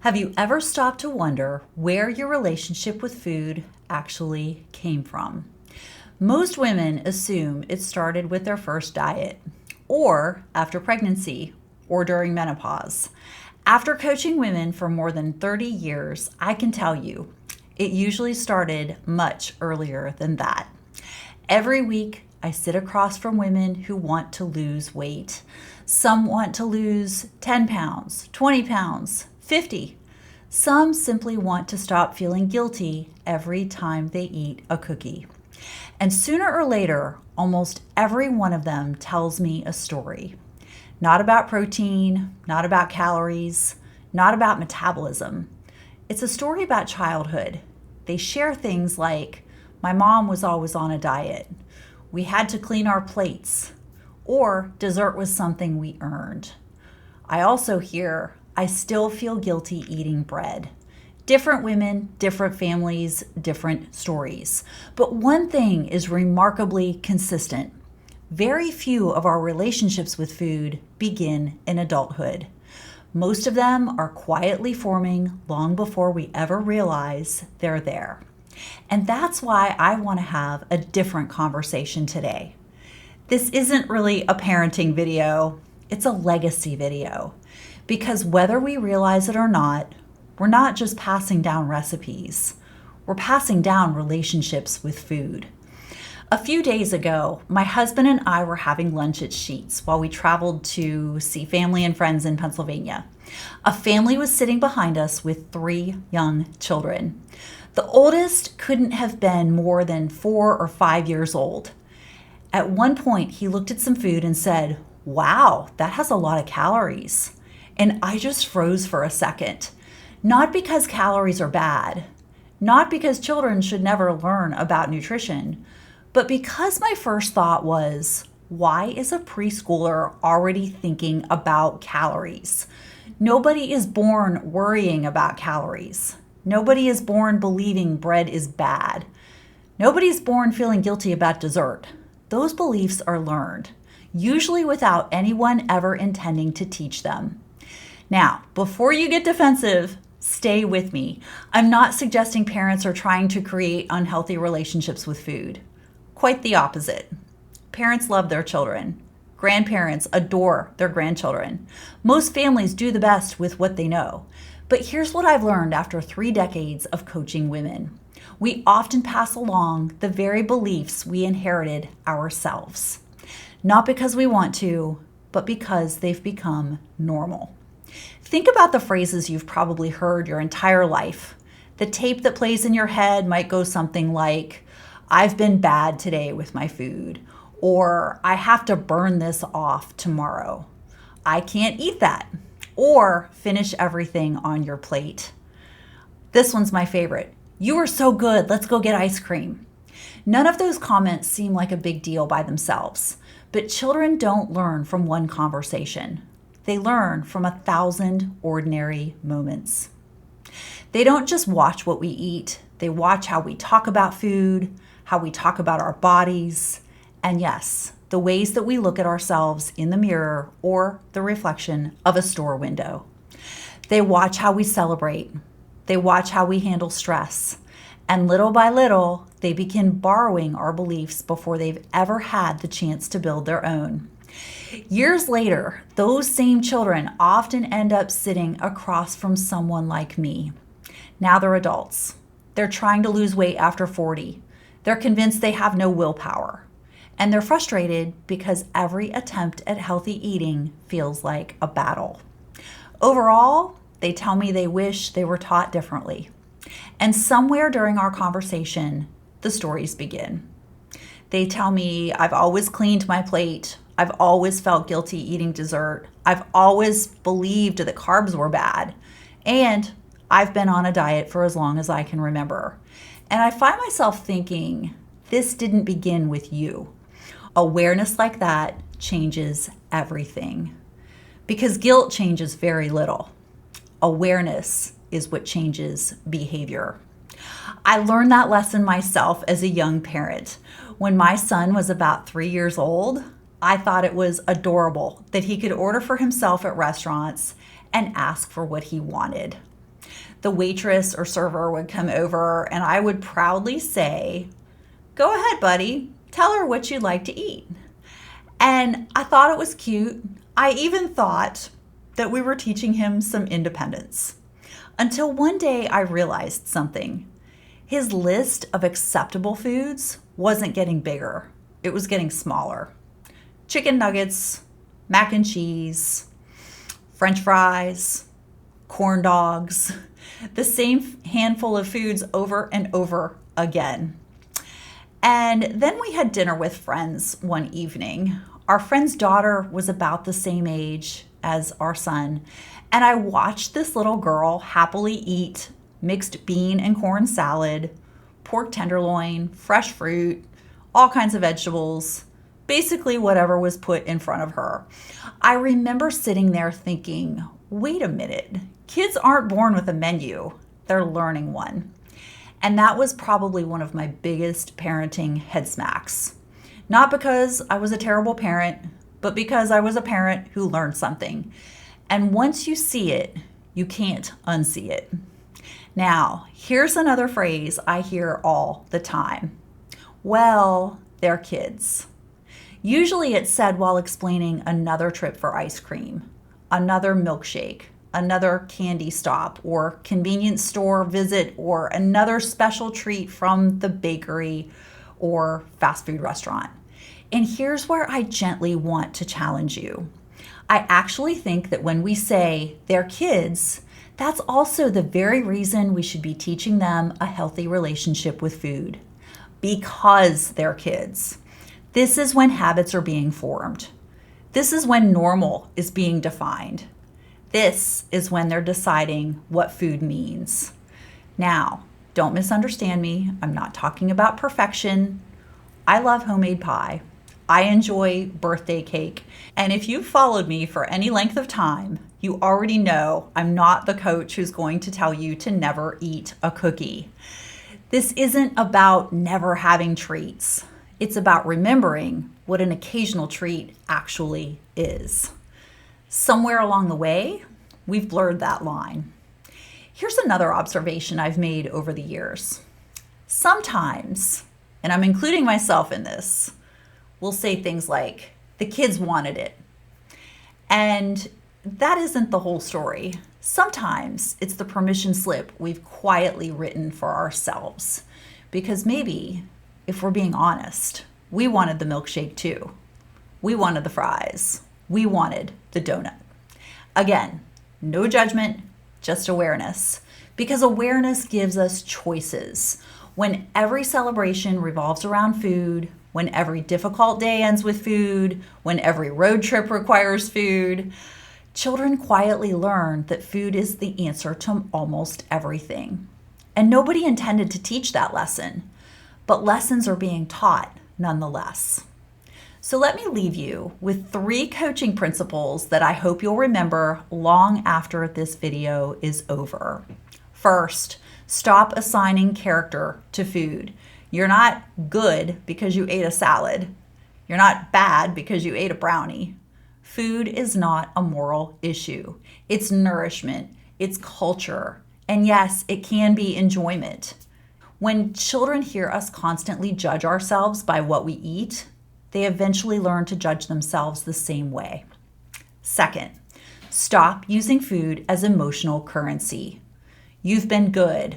Have you ever stopped to wonder where your relationship with food actually came from? Most women assume it started with their first diet, or after pregnancy, or during menopause. After coaching women for more than 30 years, I can tell you it usually started much earlier than that. Every week, I sit across from women who want to lose weight. Some want to lose 10 pounds, 20 pounds, 50. Some simply want to stop feeling guilty every time they eat a cookie. And sooner or later, almost every one of them tells me a story. Not about protein, not about calories, not about metabolism. It's a story about childhood. They share things like, my mom was always on a diet. We had to clean our plates. Or dessert was something we earned. I also hear, I still feel guilty eating bread. Different women, different families, different stories. But one thing is remarkably consistent. Very few of our relationships with food begin in adulthood. Most of them are quietly forming long before we ever realize they're there. And that's why I want to have a different conversation today. This isn't really a parenting video, it's a legacy video. Because whether we realize it or not, we're not just passing down recipes, we're passing down relationships with food. A few days ago, my husband and I were having lunch at Sheetz while we traveled to see family and friends in Pennsylvania. A family was sitting behind us with 3 young children. The oldest couldn't have been more than 4 or 5 years old. At one point, he looked at some food and said, "Wow, that has a lot of calories." And I just froze for a second. Not because calories are bad, not because children should never learn about nutrition, but because my first thought was, why is a preschooler already thinking about calories? Nobody is born worrying about calories. Nobody is born believing bread is bad. Nobody is born feeling guilty about dessert. Those beliefs are learned, usually without anyone ever intending to teach them. Now, before you get defensive, stay with me. I'm not suggesting parents are trying to create unhealthy relationships with food. Quite the opposite. Parents love their children. Grandparents adore their grandchildren. Most families do the best with what they know. But here's what I've learned after 3 decades of coaching women. We often pass along the very beliefs we inherited ourselves. Not because we want to, but because they've become normal. Think about the phrases you've probably heard your entire life. The tape that plays in your head might go something like, "I've been bad today with my food," or "I have to burn this off tomorrow." "I can't eat that," or "finish everything on your plate." This one's my favorite. "You are so good, let's go get ice cream." None of those comments seem like a big deal by themselves, but children don't learn from one conversation. They learn from 1,000 ordinary moments. They don't just watch what we eat, they watch how we talk about food, how we talk about our bodies, and yes, the ways that we look at ourselves in the mirror or the reflection of a store window. They watch how we celebrate. They watch how we handle stress. And little by little, they begin borrowing our beliefs before they've ever had the chance to build their own. Years later, those same children often end up sitting across from someone like me. Now they're adults. They're trying to lose weight after 40. They're convinced they have no willpower. And they're frustrated because every attempt at healthy eating feels like a battle. Overall, they tell me they wish they were taught differently. And somewhere during our conversation, the stories begin. They tell me, "I've always cleaned my plate. I've always felt guilty eating dessert. I've always believed that carbs were bad. And I've been on a diet for as long as I can remember." And I find myself thinking, this didn't begin with you. Awareness like that changes everything. Because guilt changes very little. Awareness is what changes behavior. I learned that lesson myself as a young parent. When my son was about 3 years old, I thought it was adorable that he could order for himself at restaurants and ask for what he wanted. The waitress or server would come over and I would proudly say, "Go ahead, buddy, tell her what you'd like to eat." And I thought it was cute. I even thought that we were teaching him some independence. Until one day I realized something. His list of acceptable foods wasn't getting bigger. It was getting smaller. Chicken nuggets, mac and cheese, French fries, corn dogs, the same handful of foods over and over again. And then we had dinner with friends one evening. Our friend's daughter was about the same age as our son, and I watched this little girl happily eat mixed bean and corn salad, pork tenderloin, fresh fruit, all kinds of vegetables, basically whatever was put in front of her. I remember sitting there thinking, wait a minute, kids aren't born with a menu, they're learning one. And that was probably one of my biggest parenting head smacks. Not because I was a terrible parent, but because I was a parent who learned something. And once you see it, you can't unsee it. Now, here's another phrase I hear all the time. Well, they're kids. Usually it's said while explaining another trip for ice cream, another milkshake, another candy stop, or convenience store visit, or another special treat from the bakery or fast food restaurant. And here's where I gently want to challenge you. I actually think that when we say they're kids, that's also the very reason we should be teaching them a healthy relationship with food. Because they're kids. This is when habits are being formed. This is when normal is being defined. This is when they're deciding what food means. Now, don't misunderstand me. I'm not talking about perfection. I love homemade pie. I enjoy birthday cake. And if you've followed me for any length of time, you already know I'm not the coach who's going to tell you to never eat a cookie. This isn't about never having treats. It's about remembering what an occasional treat actually is. Somewhere along the way, we've blurred that line. Here's another observation I've made over the years. Sometimes, and I'm including myself in this, we'll say things like, the kids wanted it. And that isn't the whole story. Sometimes it's the permission slip we've quietly written for ourselves. Because maybe, if we're being honest, we wanted the milkshake too. We wanted the fries. We wanted the donut. Again, no judgment, just awareness. Because awareness gives us choices. When every celebration revolves around food, when every difficult day ends with food, when every road trip requires food, children quietly learn that food is the answer to almost everything. And nobody intended to teach that lesson, but lessons are being taught nonetheless. So let me leave you with 3 coaching principles that I hope you'll remember long after this video is over. First, stop assigning character to food. You're not good because you ate a salad. You're not bad because you ate a brownie. Food is not a moral issue. It's nourishment, it's culture, and yes, it can be enjoyment. When children hear us constantly judge ourselves by what we eat, they eventually learn to judge themselves the same way. Second, stop using food as emotional currency. You've been good.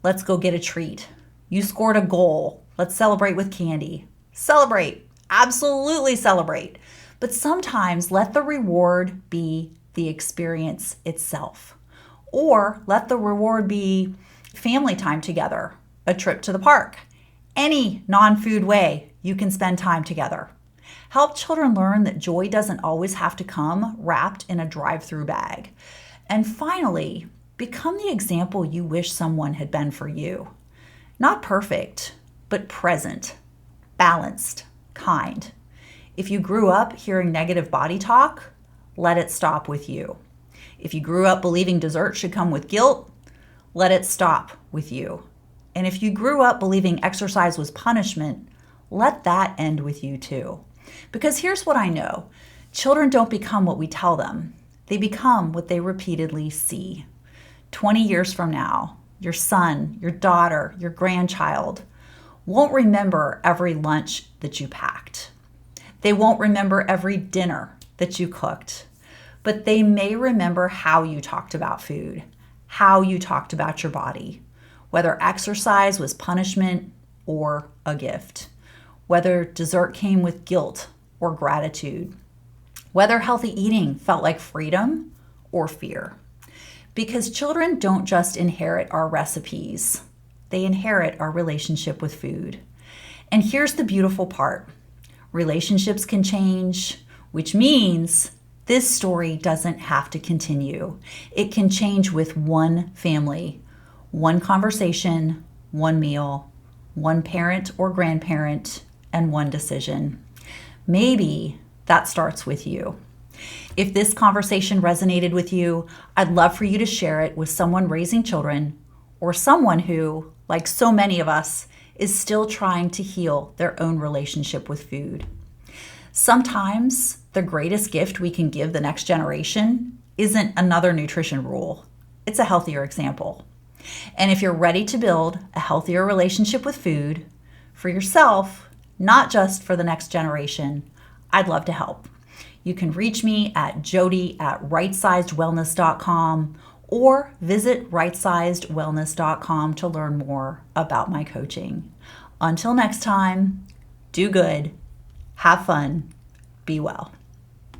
Let's go get a treat. You scored a goal. Let's celebrate with candy. Celebrate. Absolutely celebrate. But sometimes let the reward be the experience itself. Or let the reward be family time together, a trip to the park, any non-food way you can spend time together. Help children learn that joy doesn't always have to come wrapped in a drive-through bag. And finally, become the example you wish someone had been for you. Not perfect, but present, balanced, kind. If you grew up hearing negative body talk, let it stop with you. If you grew up believing dessert should come with guilt, let it stop with you. And if you grew up believing exercise was punishment, let that end with you too. Because here's what I know. Children don't become what we tell them. They become what they repeatedly see. 20 years from now, your son, your daughter, your grandchild won't remember every lunch that you packed. They won't remember every dinner that you cooked, but they may remember how you talked about food, how you talked about your body, whether exercise was punishment or a gift, whether dessert came with guilt or gratitude, whether healthy eating felt like freedom or fear. Because children don't just inherit our recipes, they inherit our relationship with food. And here's the beautiful part. Relationships can change, which means this story doesn't have to continue. It can change with one family, one conversation, one meal, one parent or grandparent, and one decision. Maybe that starts with you. If this conversation resonated with you, I'd love for you to share it with someone raising children or someone who, like so many of us, is still trying to heal their own relationship with food. Sometimes the greatest gift we can give the next generation isn't another nutrition rule. It's a healthier example. And if you're ready to build a healthier relationship with food for yourself, not just for the next generation, I'd love to help. You can reach me at jody@rightsizedwellness.com or visit rightsizedwellness.com to learn more about my coaching. Until next time, do good, have fun, be well.